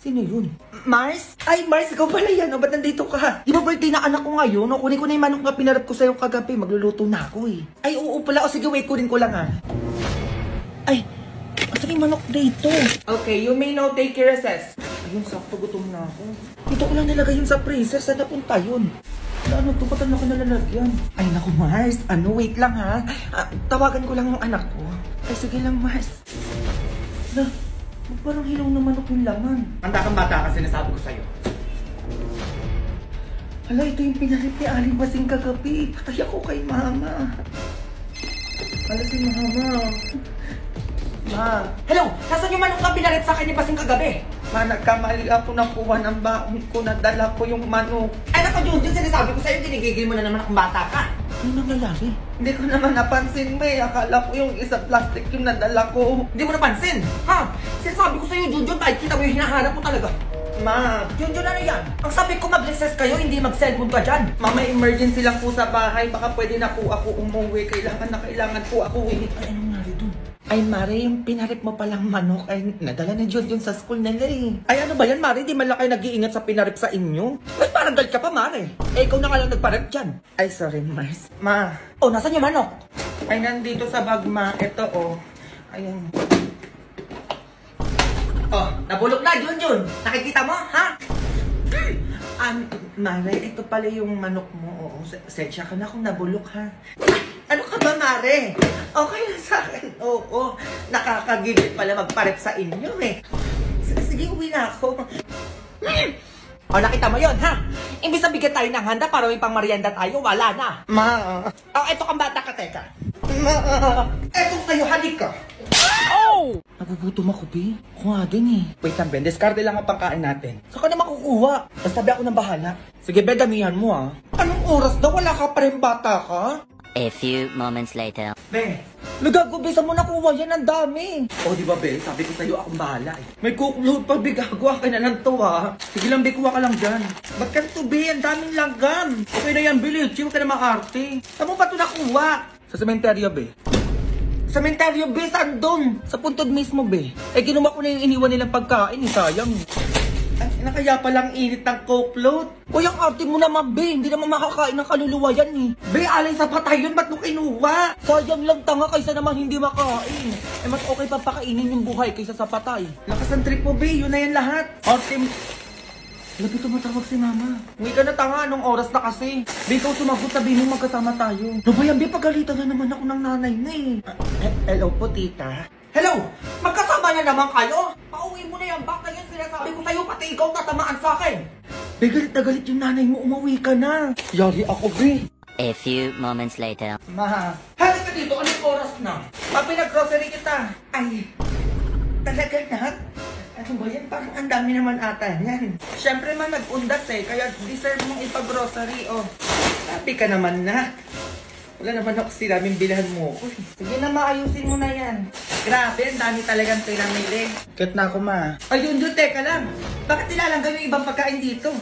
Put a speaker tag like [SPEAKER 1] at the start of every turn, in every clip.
[SPEAKER 1] Sino yun? Mars? Ay, Mars, ikaw pala yan. O, ba't nandito ka? Di ba birthday na anak ko ngayon? O, kunin ko na yung manok na pinarap ko sa'yo kagabi. Magluluto na ako eh. Ay, oo pala. O, sige, wait, kunin ko lang ha. Ay, asan yung manok dito? Okay, you may now take your recess. Ayun, sakto, gutom na ako. Dito ko lang nilagay yun sa freezer. Saan napunta yun? Ano to? Ba't ano ko nalalagyan? Ay, naku, Mars. Ano, wait lang ha. Tawagan ko lang yung anak ko. Ay, sige lang, Mars. Na, parang hilaw na manok yung laman. Handa kang bata kasi nasabi ko sa'yo. Hala, ito yung pinarip ni Aling Basing kagabi. Patay ako kay Mama. Hala si Mama. Ma. Hello! Nasaan yung manok na pinarip sa akin ni Basing kagabi? Ma, nagkamali ako nakuha ng baon ko. Nadala ko yung manok. Ay, naku, Junjun, sinasabi ko sa'yo, tinigigil mo na naman akong bata ka. Ano nangyayari? Hindi ko naman napansin, May. Akala ko yung isa plastic yung nadala ko. Hindi mo napansin? Ha? Sinasabi ko sa'yo, Junjun, kahit kita mo yung hinahanap mo talaga. Ma, Junjun, ano yan? Ang sabi ko mag-recess kayo, hindi mag-cellphone ka dyan. Ma, may emergency lang po sa bahay. Baka pwede na po ako umuwi. Kailangan po ako uwi. Ay, anong nari dun? Ay, Mare, yung pinarip mo palang manok ay nadala na Junjun sa school nila eh. Ay, ano ba yan, Mare? Di man lang kayo nag-iingat sa pinarip sa inyo? Ba't parang gal ka pa, Mare? Eh, ikaw na nga lang nagparip dyan. Ay, sorry, Mars. Ma. Oh, nasan yung manok? Ay, nandito sa bag, Ma. Ito, oh. Ayan. Oh, nabulok na, Junjun. Nakikita mo, ha? Mare, ito pala yung manok mo. Oo, sensya ka na kung nabulok, ha? Ano ka ba, Mare? Okay lang sa akin. Oo, nakakagigil pala magparep sa inyo, eh. Sige, uwi na ako. O, nakita mo yun, ha? Imbis na bigyan tayo ng handa para may pang merienda tayo, wala na. Ma. Oh, eto kang bata ka, teka. Ma. Eto sa'yo, halika. Oh! Nagugutom ako, Bi. Ako nga din, eh. Wait lang, Ben. Discarte lang ang pangkain natin. Saan ka na makukuha? Basta Bi, ako nang bahala. Sige, Ben, damihan mo, ha? Anong oras na? Wala ka pa rin bata ka?
[SPEAKER 2] A few moments later.
[SPEAKER 1] Be, nagago, Be, saan mo nakuha yan? Ang dami. O, di ba, Be? Sabi ko sa'yo, akong bahala, eh. May cookload pa, Be. Gagawa ka na lang to, ha? Sige lang, Be, kuha ka lang dyan. Ba't ka to, Be? Ang daming langgam. Okay na yan, Be. Chill ka na makarte. Saan mo ba ito nakuha? Sa sementeryo, Be. Sa sementeryo, Be, saan doon? Sa puntod mismo, Be. Eh, kinuha ko na yung iniwan nilang pagkain, eh. Sayang. Ay, kaya palang init ng cookload. Uy, ang arte mo naman, Be. Hindi naman makakain ng kaluluwa yan, eh. Be, alay sa patay yun. Ba't mo kinuha? Sayang lang, tanga, kaysa naman hindi makain. Eh, mas okay pa pakainin yung buhay kaysa sa patay. Lakas ang trip mo, Be. Yun na yan lahat. Arte mo. Labi tumatawag si Mama. Uwi ka na, tanga. Anong oras na kasi? Be, ikaw sumagot, sabihin mo magkasama tayo. No ba yan, Be? Pagalitan na naman ako ng nanay na, eh. Hello po, tita. Hello! Magkasama na naman kayo? Pauwi mo na yan. Bak na yan sinasabi ko sa'yo. Pati ikaw tatamaan sa akin. Be, galit na galit yung nanay mo. Umuwi ka na. Yari ako, Be.
[SPEAKER 2] A few moments later.
[SPEAKER 1] Ma, halika dito. Anong oras na? Pinag-grocery kita. Ay, talaga na? Ano ba yan? Parang ang dami naman ata yan. Siyempre man, nag-undas eh. Kaya deserve mong ipag-grocery, oh. Sabi ka naman na. Wala naman ako sinabing bilhan mo ko. Sige na, maayusin mo na yan. Grabe, ang dami talagang pinamili. Kat na ako, Ma. Ayun, teka lang. Bakit nilalanggan yung ibang pagkain dito?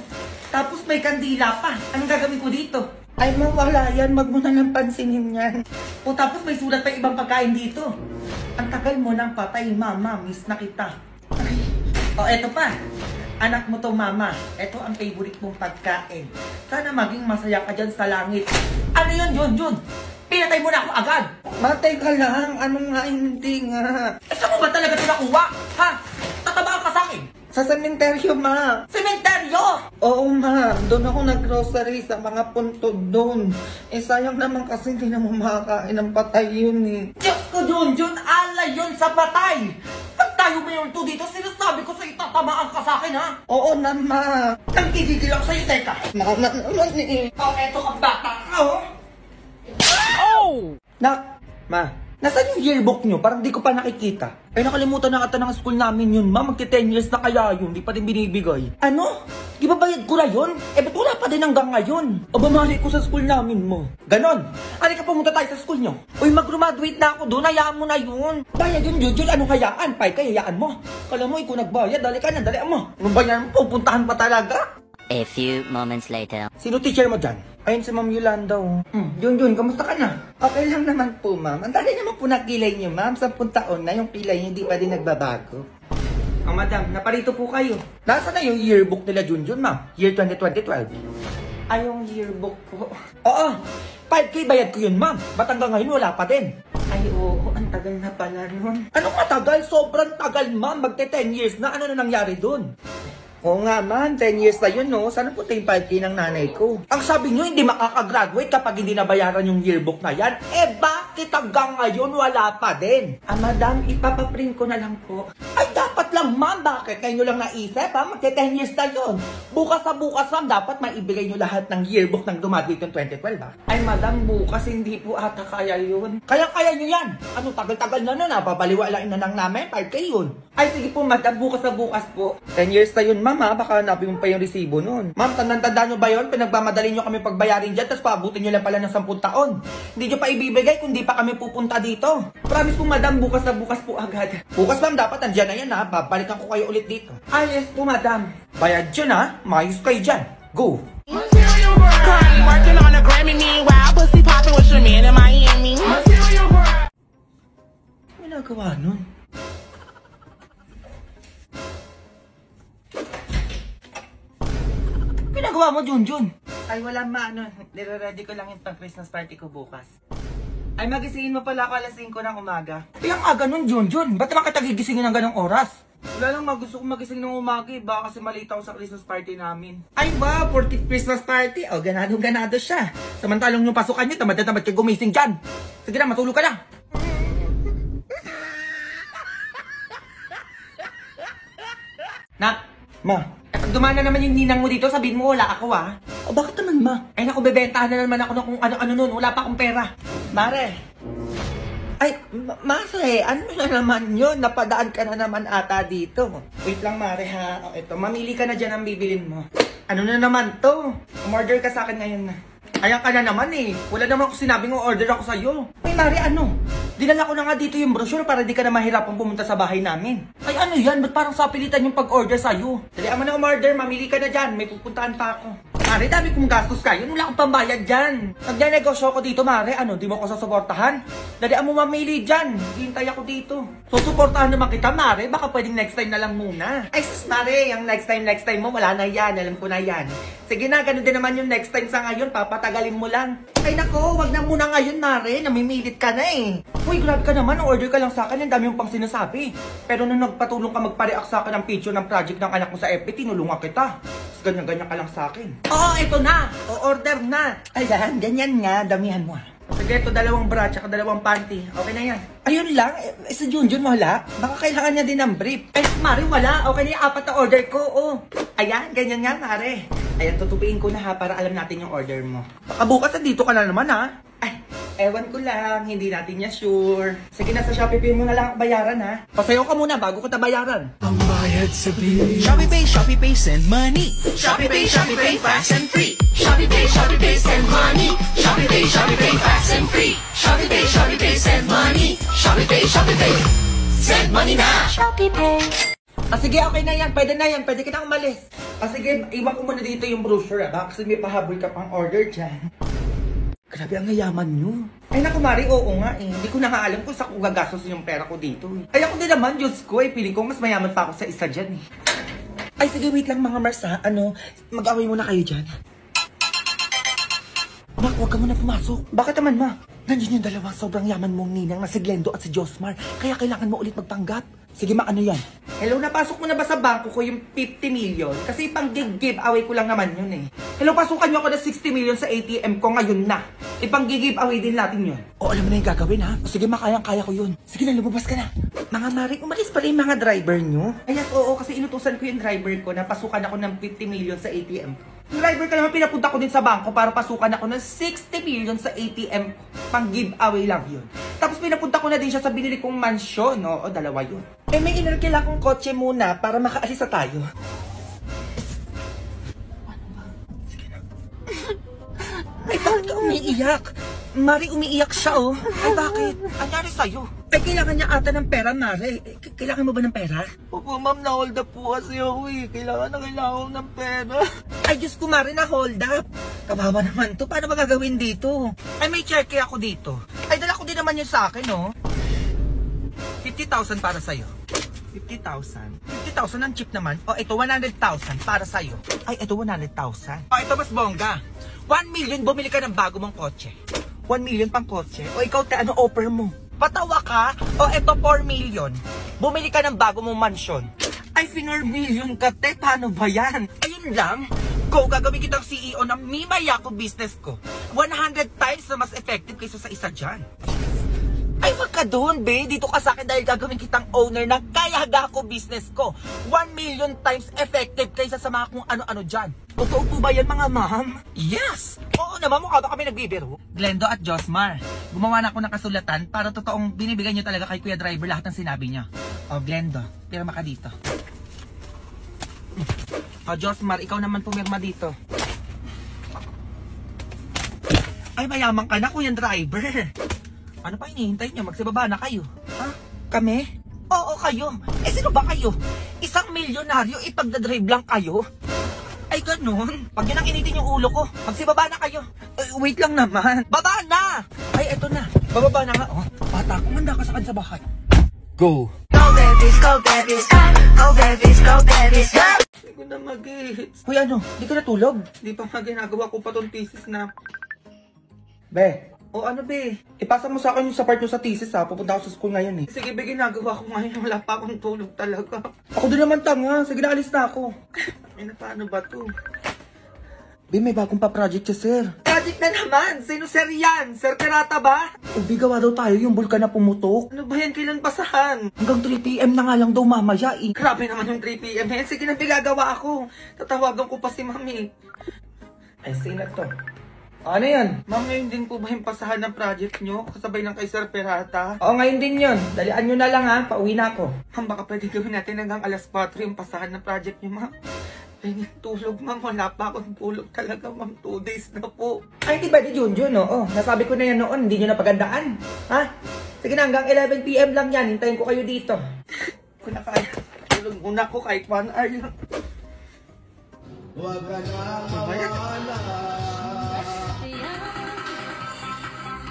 [SPEAKER 1] Tapos may kandila pa. Anong gagawin ko dito? Ay, Ma, wala yan. Wag mo na lang pansinin yan. O tapos may sulat pa ibang pagkain dito. Ang tagal mo nang patay, Mama. Miss na kita. Ay. O, eto pa. Anak mo to, Mama. Ito ang favorite mong pagkain. Sana maging masaya ka dyan sa langit. Ano yun, Junjun? Pinatay mo na ako agad. Matay ka lang. Ano nga, hindi nga. Eh, saan mo ba talaga ito nakuha? Ha? Tatabaan ka sa akin? Sa sementeryo, Ma. Sementeryo? Oo, Ma. Doon ako nag-grocery sa mga puntod doon. Eh, sayang naman kasi hindi naman makakain ng patay yun, eh. Diyos ko, Junjun. Alay yun sa patay. Tayo ba yung to dito? Sinasabi ko sa'yo, tatamaan ka sa akin, ha? Oo na, Ma. Nagkikigil ako sa'yo, teka. Mama naman, eh. Oh, eto ka bata ka, oh. Oh! Nak, Ma, nasaan yung yearbook nyo? Parang di ko pa nakikita. Ay, nakalimutan na ata ng school namin yun, Ma. Magti-10 years na kaya yun. Di pa din binibigay. Ano? Di ba bayad ko na yun? Eh, ba't wala pa din hanggang ngayon? O bumalik ko sa school namin mo. Ganon. Halika pumunta tayo sa school nyo. Uy, mag-graduate na ako doon. Hayaan mo na yun. Bayad yun, Jujul. Anong hayaan? Pay, kayayaan mo. Kala mo, ikaw nagbayad. Dali ka na, dali mo. Anong bayan mo? Pupuntahan pa talaga?
[SPEAKER 2] A few moments later.
[SPEAKER 1] Sino teacher mo dyan? Ayun si Ma'am Yolanda. Junjun, kamusta ka na? Okay lang naman po, Ma'am. Ang dali naman po na kilay niyo, Ma'am. 10 taon na yung kilay niyo, hindi pa din nagbabago. Madam, naparito po kayo. Nasaan na yung yearbook nila Junjun, ma'am? Year 2012. Ay, yung yearbook po. Oo, 5K bayad ko yun, ma'am. Ba't hanggang ngayon wala pa din? Ay, oo, ang tagal na pala nun. Anong matagal? Sobrang tagal, ma'am. Magte 10 years na. Ano na nangyari dun? Oo nga, ma'am. 10 years na yun, no? Sana punta yung 5K ng nanay ko. Ang sabi nyo, hindi makakagraduate kapag hindi nabayaran yung yearbook na yan. Eh, bakit hanggang ngayon wala pa din? Madam, ipapaprint ko na lang po. Ay, dapat lang, ma'am. Bakit? Kayo nyo lang naisip, ha? Magte 10 years na yun. Bukas sa bukas, ma'am, dapat maibigay nyo lahat ng yearbook ng dumating yung 2012, ha? Ay, madam, bukas hindi po ata kaya yun. Kaya nyo yan. Ano, tagal-tagal na nun, ha? Babaliwalain na lang namin. 5K yun. Ay, sige po, madam. Bukas sa bukas po. 10 years na yun, ma'am, ha? Baka hanapin mo pa yung resibo nun. Ma'am, tandaan nyo ba yun? Pinagmamadali nyo kami pagbayarin dyan, tapos paabutin nyo lang pala ng 10 taon. Hindi nyo pa ibibigay kung di pa kami pupunta dito. Promise po, madam, bukas na bukas po agad. Bukas, ma'am, dapat andyan na yan, ha? Babalikan ko kayo ulit dito. Ah, yes po, madam. Bayad dyan, ha? Mayos kayo dyan. Go!
[SPEAKER 3] Currently working on a Grammy, meanwhile pussy popping with your man in Miami.
[SPEAKER 1] Ano nagawa nun? Ginagawa mo, Junjun? Ay, wala ma, ano. Nire-ready ko lang yung pang-Christmas party ko bukas. Ay, magisingin mo pala ako alas 5 ng umaga. Ay, ang aga nun, Junjun. Ba't naman kita gigisingin ng ganong oras? Wala lang, gusto kong magising ng umaga eh. Baka kasi malita ako sa Christmas party namin. Ay ba, 40th Christmas party? O, ganado siya. Samantalong yung pasukan niyo, tamad ka gumising dyan. Sige na, matulog ka na. Nak, ma, pag dumana naman yung ninang mo dito, sabihin mo wala ako ah. O bakit naman ma? Ay naku, bebentahan na naman ako ng kung ano-ano nun. Wala pa akong pera. Mare. Ay, Mare, ano na naman yun? Napadaan ka na naman ata dito. Wait lang Mare ha. O ito, mamili ka na dyan ang bibilin mo. Ano na naman to? Umorder ka sa akin ngayon na. Ayan ka na naman eh. Wala naman ako sinabing order ako sa'yo. Ay Mare, ano? Dinala ko na nga dito yung brochure para di ka na mahirapang pumunta sa bahay namin. Ay ano yan? Ba't parang sapilitan yung pag-order sa'yo? Dali mo na umorder, mamili ka na dyan. May pupuntahan pa ako. Mare, dami kong gastos kayo. Wala akong pambayad dyan. Nagnenegosyo ako dito, Mare. Ano, di mo ako sasuportahan? Dali mo mamili dyan. Hintay ako dito. Susuportahan naman kita, Mare. Baka pwedeng next time na lang muna. Ay sis, Mare, yung next time mo, wala na yan. Alam ko na yan. Sige na, ganun din naman yung next time sa ngayon. Papatagalin mo lang. Ay nako, wag na muna ngayon, Mare. Namimilit ka na eh. Uy, grab ka naman. Order ka lang sa akin. Ang dami yung pang sinasabi. Pero nung nagpatulong ka magpa-react sa akin ng picture ng project ng anak mo sa FB, tinulungan kita. Ganyan-ganyan ka lang sa akin. Oo, ito na. O-order na. Ayan, ganyan nga. Damihan mo. Sige, ito 2 bra, tsaka 2 panty. Okay na yan. Ayun lang. Sa Junjun mo wala? Baka kailangan niya din ng brief. Ay, Mare, wala. Okay na yung 4 na order ko. Oh. Ayan, ganyan nga, Mare. Ayan, tutupiin ko na ha para alam natin yung order mo. Baka bukas dito ka na naman ha. Ay, ewan ko lang. Hindi natin niya sure. Sige na, sa Shopee Pay mo na lang bayaran ha. Pasayo ka muna bago ko bayaran.
[SPEAKER 4] Ang bayad sa bill.
[SPEAKER 3] Shopee Pay, send money. Shopee Pay, fast and free. Shopee Pay, send money. Shopee Pay, fast and free. Shopee Pay, send money. Shopee Pay, send money na.
[SPEAKER 2] Shopee Pay.
[SPEAKER 1] Sige, okay na yan. Pwede na yan. Pwede kita umalis. Sige, iwan ko muna dito yung brochure ha. Baka kasi may pahabol ka pang order dyan. Grabe ang yayaman nyo. Ay naku Mari, oo nga eh. Hindi ko na nga alam kung saan ko gagastos yung pera ko dito eh. Ay ako din naman, Diyos ko eh. Piling ko mas mayaman pa ako sa isa dyan eh. Ay sige, wait lang mga Mars ha. Ano, mag-away muna kayo dyan. Mak, huwag ka muna pumasok. Bakit naman ma? Nandiyan yung dalawang sobrang yaman mong ninang na si Glendo at si Josmar. Kaya kailangan mo ulit magpanggap. Sige ma, ano yan? Hello, napasok mo na ba sa bangko ko yung 50 million? Kasi pang give-away ko lang naman yun eh. Hello, pasukan nyo ako na 60 million sa ATM ko ngayon na. Ipang give-away din natin yun. O, alam mo na yung gagawin ha? O sige ma, kaya ko yun. Sige na, lumabas ka na. Mga Mari, umalis pala yung mga driver nyo? Ay, yes, oo, kasi inutusan ko yung driver ko na pasukan ako ng 50 million sa ATM ko. Yung driver ka naman, pinapunta ko din sa bangko para pasukan ako ng 60 million sa ATM ko. Pang giveaway lang yun. Tapos pinapunta ko na din siya sa binili kong mansyon. Oo, 2 yun. Eh, may inarkila akong kotse muna para makaalis na tayo. Ano ba? Sige na. Ay, bakit ka umiiyak? Mari, umiiyak siya oh. Ay, bakit? Anyari sa'yo? Ay, kailangan niya ata ng pera, Mari. Kailangan mo ba ng pera? Opo, ma'am, na-hold up po kasi ako eh. Kailangan ko ng pera. Ay, Diyos ko, Mari, na-hold up. Kawawa naman to. Paano ba gagawin dito? Ay, may cheque ako dito. Ay, dala ko din naman yun sa akin, oh. 50,000 para sa'yo. 50,000. 50,000 100,000 ang cheap naman. O, ito 100,000 para sa'yo. Ay, ito 100,000. O, ito mas bongga. 1 million, bumili ka ng bago mong kotse. 1 million pang kotse. O, ikaw, ano offer mo? Patawa ka? O, ito 4 million. Bumili ka ng bago mong mansyon. Ay, 4 million ka, te. Paano ba yan? Ayun lang. Go, gagawin kitang CEO ng Mimayako business ko. 100 times na mas effective kaysa sa isa dyan. Ay, wag ka doon, be. Dito ka sa akin dahil gagawin kitang owner ng Kayagako business ko. 1 million times effective kaysa sa mga kung ano-ano dyan. Totoo po ba yan, mga ma'am? Yes! Oo naman, mukha ba kami nagbibiro? Glendo at Josmar, gumawa na ako ng kasulatan para totoong binibigay nyo talaga kay Kuya Driver lahat ng sinabi niya. O, Glendo, pirma ka dito. O, Josmar, ikaw naman pumirma dito. Ay, mayaman ka na, Kuya Driver. Ano pa hinihintay niyo? Magsibaba na kayo. Ha? Kami? Oo, kayo. Eh, sino ba kayo? Isang milyonaryo, ipagdadrive lang kayo? Ay, ganun. Pag yun ang initin yung ulo ko, magsibaba na kayo. Wait lang naman. Baba na! Ay, eto na. Bababa na nga. Oh, bata, kumanda ka sa akin sa bahay. Go!
[SPEAKER 3] Go babies, go babies, go babies, go babies, go!
[SPEAKER 1] Hindi ko na mag-hits. Kuya, ano? Di ka natulog? Di pa ginagawa ko pa tong thesis na... Be, o ano be? Ipasa mo sa akin yung sa part mo sa thesis ha. Pupunta ako sa school ngayon eh. Sige be, ginagawa ko ngayon. Wala pa akong tulog talaga. Ako din naman tanga. Sige na, alis na ako. Ay na, paano ba to? Be, may bagong pa-project siya, sir. Project na naman! Sino sir yan? Sir Pirata ba? Ubi, gawa daw tayo yung bulkan na pumutok. Ano ba yan? Kailan basahan? Hanggang 3 PM na nga lang daw mamaya eh. Grabe naman yung 3 PM na yan. Sige na, gagawa ako. Tatawagan ko pa si mami. Ay, sino to? Ano yan? Ma'am, ngayon din po ba yung pasahan ng project nyo? Kasabay ng kay Sir Pirata? Oo, ngayon din yun. Dalian nyo na lang ha. Pauwi na ako. Ma'am, baka pwede gawin natin hanggang alas 4 yung pasahan ng project nyo, ma'am. Ay, tulog, ma'am. Wala pa akong tulog talaga, ma'am. 2 days na po. Ay, di ba di Junjun, oo. Nasabi ko na yan noon. Hindi nyo napagandaan. Ha? Sige na, hanggang 11 PM lang yan. Hintayin ko kayo dito. Kung na kaya, tulog muna ko kahit 1 hour lang.
[SPEAKER 4] Huwag ka na mawala.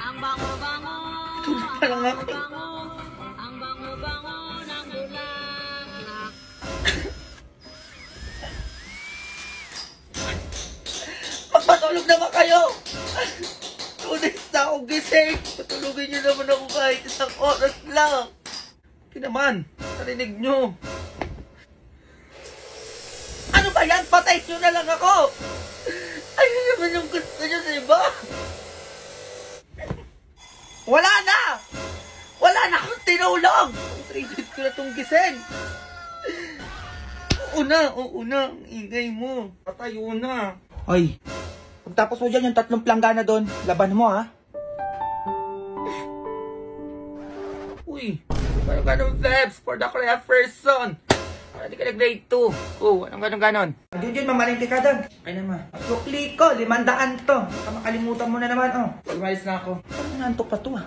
[SPEAKER 5] Ang bango-bango,
[SPEAKER 1] Tulog pa lang ako.
[SPEAKER 5] ang bango-bango ng bulaklak.
[SPEAKER 1] Magpatulog naman kayo! 2 days na akong gising! Patulogin nyo naman ako kahit 1 oras lang! Hindi naman, narinig nyo! Ano ba yan? Patay nyo na lang ako! Ayun naman yung gusto nyo, diba? Wala na! Wala na akong tinulog! 3 days ko na itong gising! Oo na, ang ingay mo. Patayo na. Ay, pagtapos mo dyan yung 3 planggana doon, laban mo ha. Uy, parang ganun Febs for the correct person. Para di ka nag-grade 2. Oh, anong ganon? Yun, mamalingki ka doon. Ay naman. Sukli ko, 500 to. Baka makalimutan mo na naman, oh. Umalis na ako. Parang nantok pa to, ah.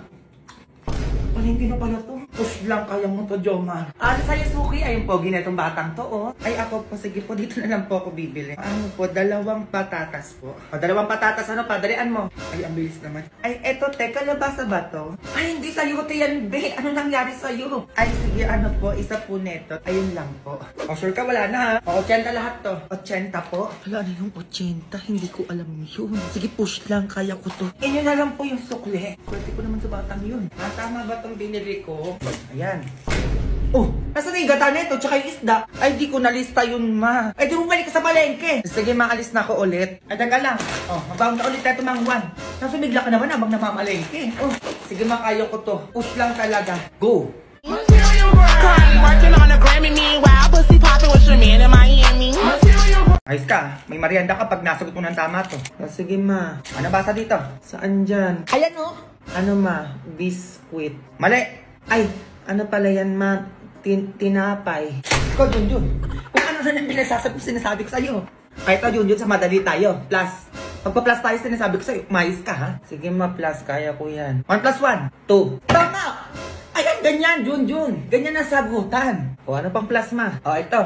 [SPEAKER 1] Palingki na pala to. Push lang kaya mo to, Jomar. Ano sa'yo, Suki? Ayun po, ginetong batang to, oh. Ay, ako po, sige po, dito na lang po ako bibili. Ano po, 2 patatas po. O, 2 patatas, ano pa? Dalian mo. Ay, ang bilis naman. Ay, eto, teka, labasa ba to? Ay, hindi sa'yo, yan, be. Ano nangyari sa'yo? Ay, sige, ano po, isa po neto. Ayun lang po. O, sure ka, wala na, ha? O, 80 lahat to. 80 po. Wala na yung 80. Hindi ko alam yun. Sige, push lang, kaya ko to. Inyo na lang po yung sukli. Swerte ko naman sa batang yun. Tama ba itong binili ko? Ayan. Oh, nasa na yung gata neto, tsaka yung isda. Ay, di ko nalista yun, ma. Ay, di mo balik ka sa palengke. Sige, maalis na ako ulit. Ay, taga lang. Oh, mabaon na ulit na ito, Mang Juan. Nasumigla ka naman habang namamalengke. Oh, sige, makayo ko to. Push lang talaga. Go.
[SPEAKER 6] Working on a Grammy, meanwhile, pussy popping with your man in Miami.
[SPEAKER 1] Ayos ka. May merienda ka pag nasagot mo ng tama to. Oh, sige, ma. Ano basa dito? Saan dyan? Ayan, oh. Ano, ma? Biscuit. Mali. Ay, ano pala yan, ma? Tinapay. Ikaw, Junjun. Kung ano na yung sinasabi ko sa'yo. Ay, ito, Junjun, sa madali tayo. Plus. Pagpa-plus tayo, sinasabi ko sa'yo. Mayos ka, ha? Sige, ma, plus. Kaya ko yan. 1 plus 1. 2. Tama! Ayan, ganyan, Junjun. Ganyan ang sagutan. O, ano pang plus, ma? O, ito.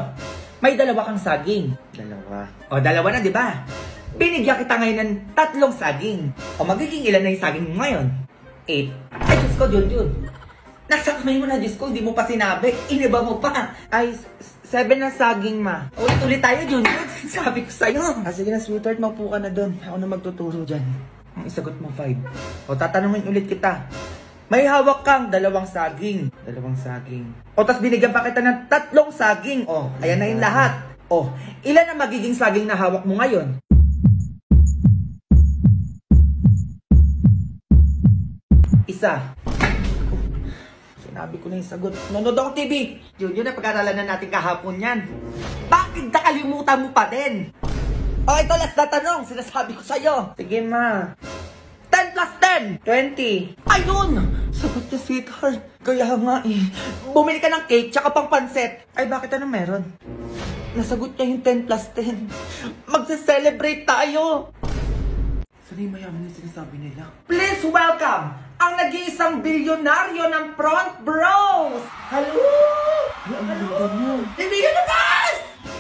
[SPEAKER 1] May 2 kang saging. 2. O, 2 na, di ba? Binigyan kita ngayon ng 3 saging. O, magiging ilan na yung saging mo ngayon? 8. Ay, Diyos ko, Junjun. Nasa kamay mo na, Diyos ko, hindi mo pa sinabi. Iniba mo pa. Ay, 7 na saging, ma. Ulit-ulit tayo, Junjun. Sabi ko sa'yo. Sige na, sweetheart, maupo ka na doon. Ako na magtuturo dyan. Ang isagot mo 5. O, tatanungin ulit kita. May hawak kang 2 saging. 2 saging. O, tas binigyan pa kita ng 3 saging. O, ayan na yung lahat. O, ilan ang magiging saging na hawak mo ngayon? Isa. Sinabi ko na yung sagot. Nanood ako TV. Yun, napag-aralan na natin kahapon yan. Bakit nakalimutan mo pa din? O, ito last na tanong. Sinasabi ko sa'yo. Sige, ma. 10 plus 10. 20. Ayun! Sagot niya, sweetheart. Kaya nga eh. Bumili ka ng cake tsaka pang panset. Ay, bakit ano meron? Nasagot niya yung 10 plus 10. Magse-celebrate tayo. Sana yung mayaman yung sinasabi nila. Please welcome ang nag-iisang bilyonaryo ng Front Bros! Hello! Hello! Hindi yun naman!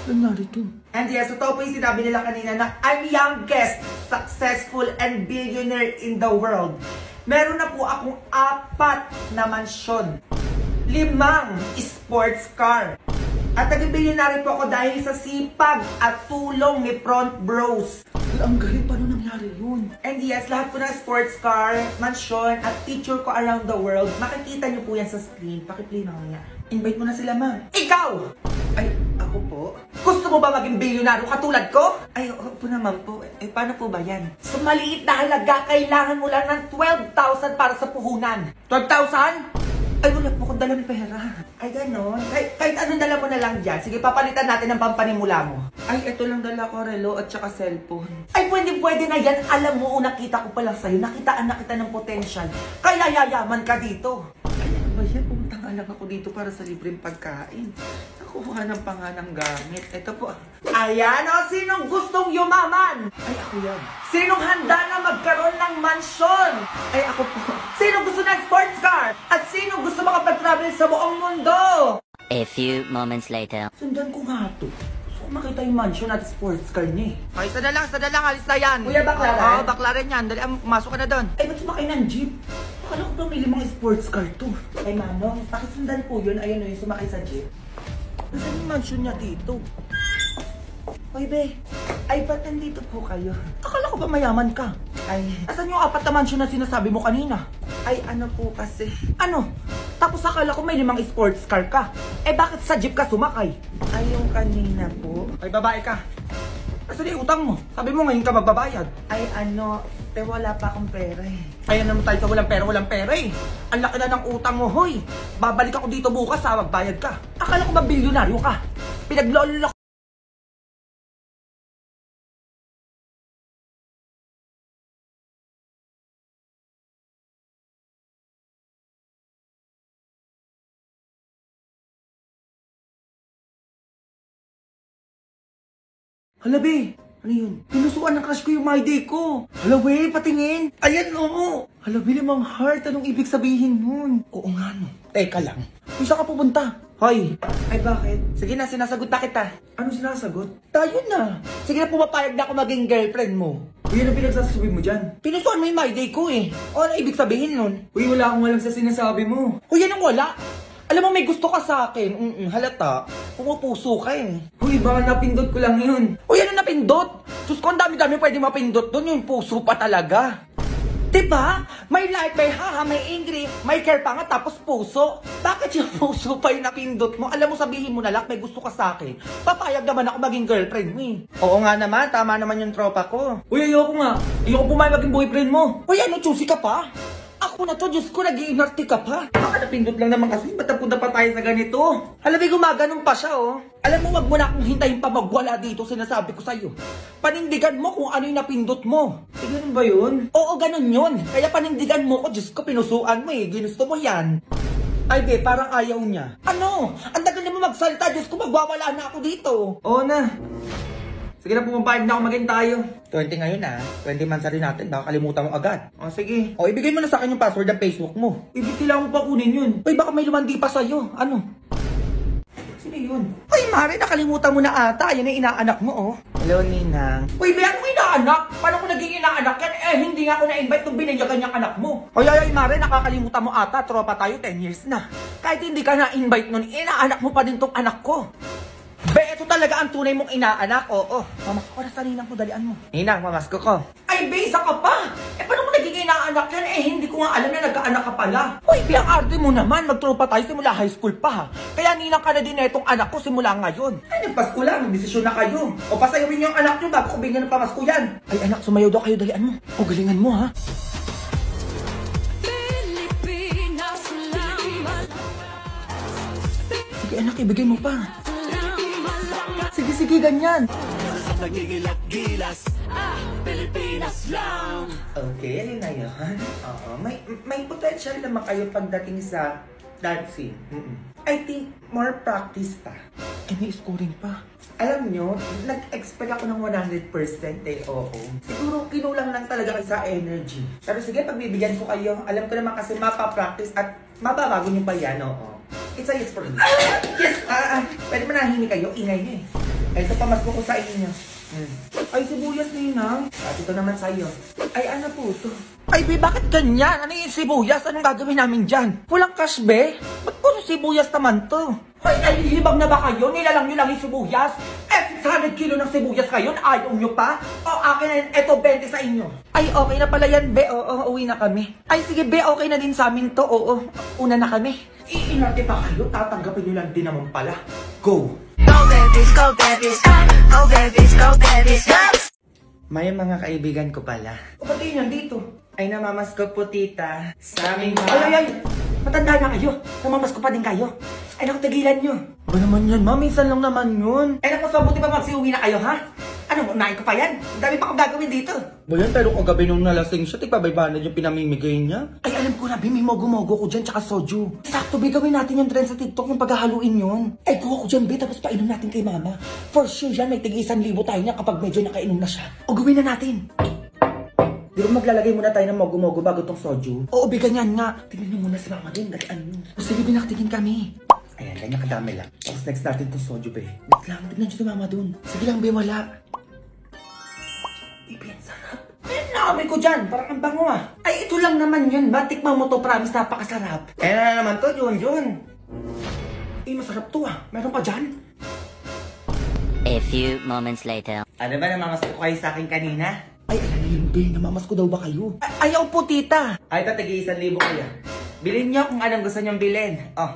[SPEAKER 1] Nangyari to. And yes, totoo po yung sinabi nila kanina na I'm youngest, successful, and billionaire in the world. Meron na po akong 4 na mansyon, 5 sports car. At naging bilyonaryo po ako dahil sa sipag at tulong ni Front Bros. Ang galing, paano nangyari yun? And yes, lahat po ng sports car, mansyon, at teacher ko around the world, makikita niyo po yan sa screen. Pakiplay na nga. Invite mo na sila, ma. Ikaw! Ay, ako po? Gusto mo ba maging bilyonaryo katulad ko? Ay, oo po naman po. Eh, paano po ba yan? Sa maliit na halaga, kailangan mo lang ng 12,000 para sa puhunan. 12,000? Ay, wala po akong dalang pera. Ay, gano'n. Kahit anong dala mo na lang dyan. Sige, papalitan natin ang pampanimula mo. Ay, ito lang dala ko, relo at saka cellphone. Ay, pwede na yan. Alam mo, nakita ko pa lang sa'yo. Nakitaan na kita ng potential. Kaya yayaman ka dito. Ay, ano ba yan? Pumunta nga lang ako dito para sa libreng pagkain. Nakuha ng panganang gamit. Ito po. Ayan o, sinong gustong yumaman? Ay, ako yan. Sinong handa na magkaroon ng mansyon? Ay, ako po. Sino gusto ng sports car? At sino gusto makapag-travel sa buong mundo?
[SPEAKER 2] A few moments later.
[SPEAKER 1] Sundan ko nga ito. Gusto ko makita yung mansion at sports car niya. Ay, sada lang, alis na yan. Kuya, baklaran? Oo, baklaran yan. Dali, pumasok ka na doon. Ay, ba't sumakay ng jeep? Akala ko pamili mga sports car to. Ay, Manong, pakisundan po yun. Ayan o yung sumakay sa jeep. Nasaan yung mansion niya dito? Hoy, be. Ay, ba't nandito po kayo? Akala ko ba mayaman ka? Ay, asan yung 4 na mansion na sinasabi mo kanina? Ay, ano po kasi? Ano? Tapos akala ko may 5 sports car ka. Eh, bakit sa jeep ka sumakay? Ay, yung kanina po. Ay, babae ka. Asan yung utang mo? Sabi mo ngayon ka magbabayad. Ay, ano? Wala pa akong pera eh. Ayan naman tayo sa walang pera eh. Ang laki na ng utang mo, hoy. Babalik ako dito bukas ha, magbayad ka. Akala ko ba bilyonaryo ka? Pinaglolo ko. Hala, be. Ano yun? Pinusuan ng crush ko yung my day ko. Hala, we, patingin. Ayan, oo. Hala, be, 5 heart. Anong ibig sabihin nun? Oo nga, no. Teka lang. Saan ka pupunta? Hoy. Ay, bakit? Sige na, sinasagot na kita. Ano sinasagot? Tayo na. Sige na, pumapayag na ako maging girlfriend mo. Uy, ano pinagsasabi mo dyan? Pinusuan mo yung my day ko eh. O, ano ibig sabihin nun? Uy, wala akong alam sa sinasabi mo. Uy, anong wala? Alam mo, may gusto ka sa akin. Halata. Pumupuso ka eh. Uy, baka napindot ko lang yun. Uy, ano napindot? Diyos ko, ang dami-dami pwede mapindot doon. Yung puso pa talaga. Diba? May light, may haha, may angry, may care pa nga, tapos puso. Bakit yung puso pa yung napindot mo? Alam mo, sabihin mo na lang, may gusto ka sa akin. Papayag naman ako maging girlfriend mo eh. Oo nga naman, tama naman yung tropa ko. Uy, ayoko nga. Ayoko pumayag maging boyfriend mo. Uy, ano, choosy ka pa? Ako na to, Diyos ko, nag-iinarte ka pa. Baka napindot lang naman kasi, ba't napunta pa tayo sa ganito? Alam mo, gumaganon pa siya, oh. Alam mo, wag mo na akong hintayin pa magwala dito, sinasabi ko sa'yo. Panindigan mo kung ano yung napindot mo. Eh, ganun ba yun? Oo, ganun yun. Kaya panindigan mo ko, Diyos ko, pinusuan mo eh. Ginusto mo yan. Ay, be, parang ayaw niya. Ano? Ang tagal na mo magsalita, Diyos ko, magwawala na ako dito. Oo na. Sige na, pumapayag na ako maging tayo. 20 ngayon ah. 20 months rin natin. Baka kalimutan mo agad. O sige. O ibigay mo na sa akin yung password ng Facebook mo. Ibig kailangan mo pa kunin yun. Uy, baka may lumandi pa sa'yo. Ano? Sino yun? Uy, Mare, nakalimutan mo na ata. Yan yung inaanak mo, oh. Hello, Ninang. Uy, ba ako inaanak? Paano ko naging inaanak yan? Eh, hindi nga ako na-invite nung binigyan yung anak mo. Oy, Mare, nakakalimutan mo ata. Tropa tayo, 10 years na. Kahit hindi ka na-invite nun, inaanak mo pa din tong anak ko. Be, ito talaga ang tunay mong inaanak. Oo. Mamasko ko na sa ninang ko, dalian mo. Ninang, mamasko ko. Ay, Be, isa ka pa. Paano mo naging inaanak yan? Hindi ko nga alam na nagkaanak ka pala. Uy, Be, ang arte mo naman. Magtropa tayo simula high school pa, ha? Kaya ninang ka na din itong anak ko simula ngayon. Ay, nagpasko lang. Nagdesisyon na kayo. O, pasayawin niyo ang anak niyo bago ko bigyan ng pamasko yan. Ay, anak, sumayaw daw kayo, dalian mo. O, galingan mo, ha? Sige, anak, ibigay mo pa. Sige, ganyan. Okay, alin na yun? Oo, may potential naman kayo pagdating sa dancing. I think more practice pa. May scoring pa. Alam nyo, nag-expect ako ng 100% oo. Siguro kinulang lang talaga kayo sa energy. Pero sige, pagbibigyan ko kayo. Alam ko naman kasi mapapractice at mababago nyo pa yan, oo. It's a yes for me. Yes! Pwede manahimik kayo, ingay nyo eh. Ito pamasko ko sa inyo. Ay, sibuyas, ninang. At ito naman sa'yo. Ay, ano po ito? Ay, Be, bakit ganyan? Ano yung sibuyas? Anong gagawin namin dyan? Walang cash, Be? Ba't puro sibuyas naman to? Ay, nahihibag na ba kayo? Nilalang nyo lang yung sibuyas? 600 kilo ng sibuyas kayo? Ayaw nyo pa? O, akin na yun. Eto, 20 sa inyo. Ay, okay na pala yan, Be. Oo, uwi na kami. Ay, sige, Be, okay na din sa amin to. Oo, una na kami. Iinarte pa kayo? Tatanggapin nyo lang din naman pala. Go!
[SPEAKER 3] Go babies, go babies, go babies, go babies, go!
[SPEAKER 1] May mga kaibigan ko pala. O, ba't yun nandito? Ay, namamasko po, tita. Sa aming Ay! Matanda na kayo. Namamasko pa din kayo. Ay, naku, tigilan nyo. Ba naman yan, ma? Minsan lang naman yun. Ay, naku, mabuti pa magsiuwi na kayo, ha? Ano, unahin ko pa yan? Ang dami pa akong gagawin dito. Ba yan, pero kagabi nung nalasing siya, tigpabaybanan yung pinamimigay niya. Ay, alam ko na, may mogo-mogo ko dyan, tsaka soju. Sakto, Be, gawin natin yung trend sa TikTok, yung paghahaluin yun. Ay, kuha ko dyan, Be, tapos painom natin kay mama. For sure yan, may tig-1,000 tayo niya kapag medyo nakainom na siya. O, gawin na natin. Di ba maglalagay muna tayo ng mogo-mogo bago tong soju? Oo, Be, ganyan nga. Tingnan niyo muna si mama din, dalian mo. O, sige, binaktigin kami. Ayan, ganyan kadami lang. Tapos next natin tong soju, Be. Wait lang, tignan niyo si mama dun. Sige lang, Be, wala. Ibi, ang sarap. Ayan, naamoy ko dyan. Parang ang bango ah. Ay, ito lang naman yun. Batikman mo to, promise, napakasarap. Ayan na naman to, yun. Eh, masarap to ah. Meron pa dyan?
[SPEAKER 2] A few moments later.
[SPEAKER 1] Ano ba namamasko kayo sa akin kanina? Ay, alam na yun, Be. Namamasko daw ba kayo? Ay, ayaw po, tita. Ay, tatigi 1,000 kaya. Bilhin nyo kung anong gusto nyong bilhin. Oh,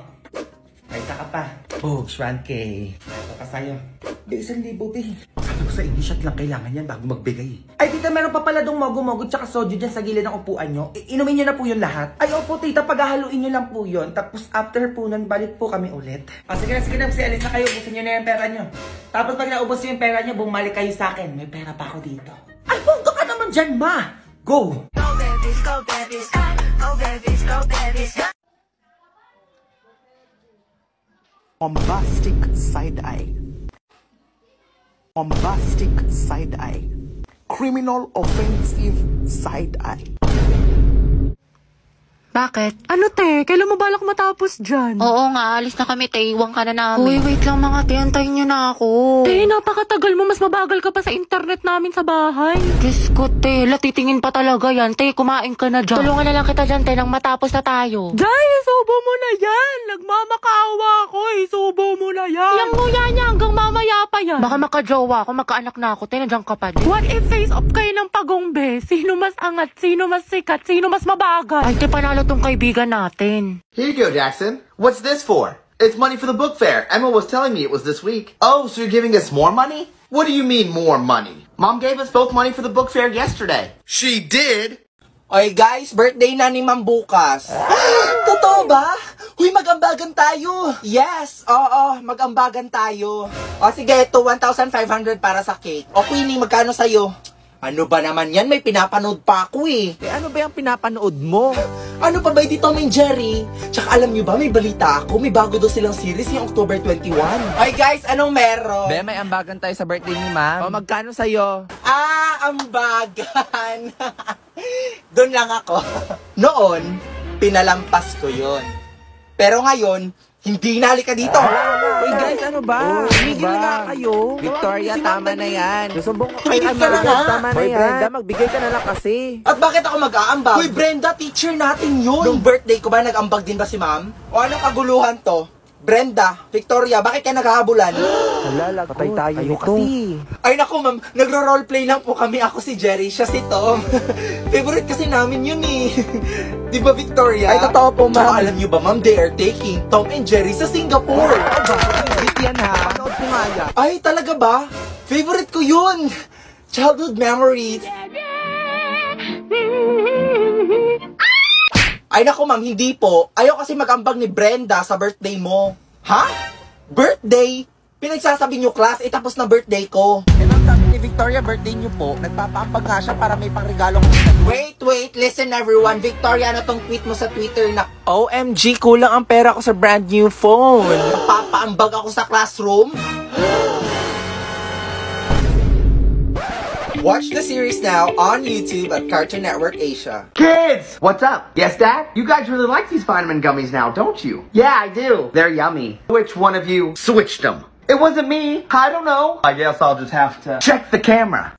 [SPEAKER 1] ay, saka pa. Oh, 1K. Ito pa sa'yo. Be, 1,000, Be. Sabi ko sa inyo, shot lang kailangan yan bago magbigay. Ay, tita, meron pa pala dong mogo-mogo tsaka soju dyan sa gilid ng upuan nyo. Inumin nyo na po yun lahat. Ay, opo, tita, paghahaluin nyo lang po yun. Tapos, after po nun, balik po kami ulit. O, sige na, alis na kayo. Ubusin nyo na yung pera nyo. Tapos, pag naubos nyo yung pera nyo, bumalik kayo sa akin. May pera pa ako dito. Ay, bongga ka naman dyan, ma! Go!
[SPEAKER 3] Go babies, go babies, go babies, go babies, go!
[SPEAKER 7] Bombastic side-eye. Bombastic side-eye. Criminal offensive side-eye.
[SPEAKER 8] Bakit? Ano te? Kailan mo balak matapos dyan?
[SPEAKER 5] Oo nga, alis na kami, te. Iwan ka na namin.
[SPEAKER 8] Uy, wait lang mga te. Antayin nyo na ako. Te, napakatagal mo. Mas mabagal ka pa sa internet namin sa bahay. Diyos ko, te. Latitingin pa talaga yan. Te, kumain ka na dyan.
[SPEAKER 5] Tulungan na lang kita dyan, te, nang matapos na tayo.
[SPEAKER 8] Jay, isubo mo na yan. Nagmamakaawa ako. Isubo mo na yan.
[SPEAKER 5] Yang nguya niya hanggang mamaya pa yan. Baka makajowa ako, magkaanak na ako, te. Nandiyan ka pa din.
[SPEAKER 8] What if face off kayo ng pagongbe? Sino mas angat? Sino mas sikat? Sino mas mabagal?
[SPEAKER 5] Ay, te, panalo tong kaibigan natin.
[SPEAKER 9] Here you go, Jackson. What's this for? It's money for the book fair. Emma was telling me it was this week. Oh, so you're giving us more money? What do you mean more money? Mom gave us both money for the book fair yesterday. She did?
[SPEAKER 1] Oy guys, birthday na ni Ma'am bukas. Totoo ba? Huy, mag-ambagan tayo. Yes, oo, mag-ambagan tayo. O sige, ito 1,500 para sa cake. O Queenie, magkano sa'yo? Ano ba naman yan? May pinapanood pa ako eh.
[SPEAKER 7] Ano ba yung pinapanood mo?
[SPEAKER 1] Ano pa ba dito, Tom and Jerry? Tsaka alam nyo ba, may balita ako. May bago daw silang series yung October 21. Oy guys, anong meron?
[SPEAKER 7] Be, may ambagan tayo sa birthday ni Ma'am. O, magkano sa'yo?
[SPEAKER 1] Ambagan. Doon lang ako. Noon, pinalampas ko yon. Pero ngayon, hindi na, halika dito.
[SPEAKER 7] Uy guys, ano ba? Tumigil na kayo. Victoria, tama na yan. Nasumbong ko kay Amanda. Tama na yan. Brenda, magbigay ka na lang kasi.
[SPEAKER 1] At bakit ako mag-aambag? Uy, Brenda, teacher natin yun. Nung birthday ko ba, nag-ambag din ba si ma'am? O anong kaguluhan to? Brenda, Victoria, bakit kayo naghahabulan?
[SPEAKER 7] Hala, patay tayo nito.
[SPEAKER 1] Ay naku ma'am, nagro-roleplay lang po kami. Ako si Jerry, siya si Tom. Favorite kasi namin yun eh. Di ba Victoria?
[SPEAKER 7] Ay, totoo po, ma'am.
[SPEAKER 1] Tsaka alam nyo ba ma'am, they are taking Tom and Jerry sa Singapore.
[SPEAKER 7] Wait yan ha. Panood ko nga yan.
[SPEAKER 1] Ay, talaga ba? Favorite ko yun. Childhood memories. Ay naku ma'am, hindi po. Ayaw kasi mag-ambag ni Brenda sa birthday mo. Ha? Birthday? Pinagsasabi nyo class, tapos na birthday ko.
[SPEAKER 7] Eh ma'am, sabi ni Victoria, birthday niyo po. Nagpapaambag nga siya para may pangregalong...
[SPEAKER 1] Wait, listen everyone. Victoria, ano tong tweet mo sa Twitter na
[SPEAKER 7] OMG, kulang ang pera ko sa brand new phone.
[SPEAKER 1] papaambag ako sa classroom? Watch the series now on YouTube at Cartoon Network Asia.
[SPEAKER 9] Kids! What's up? Yes, Dad? You guys really like these vitamin gummies now, don't you? Yeah, I do. They're yummy. Which one of you switched them? It wasn't me. I don't know. I guess I'll just have to check the camera.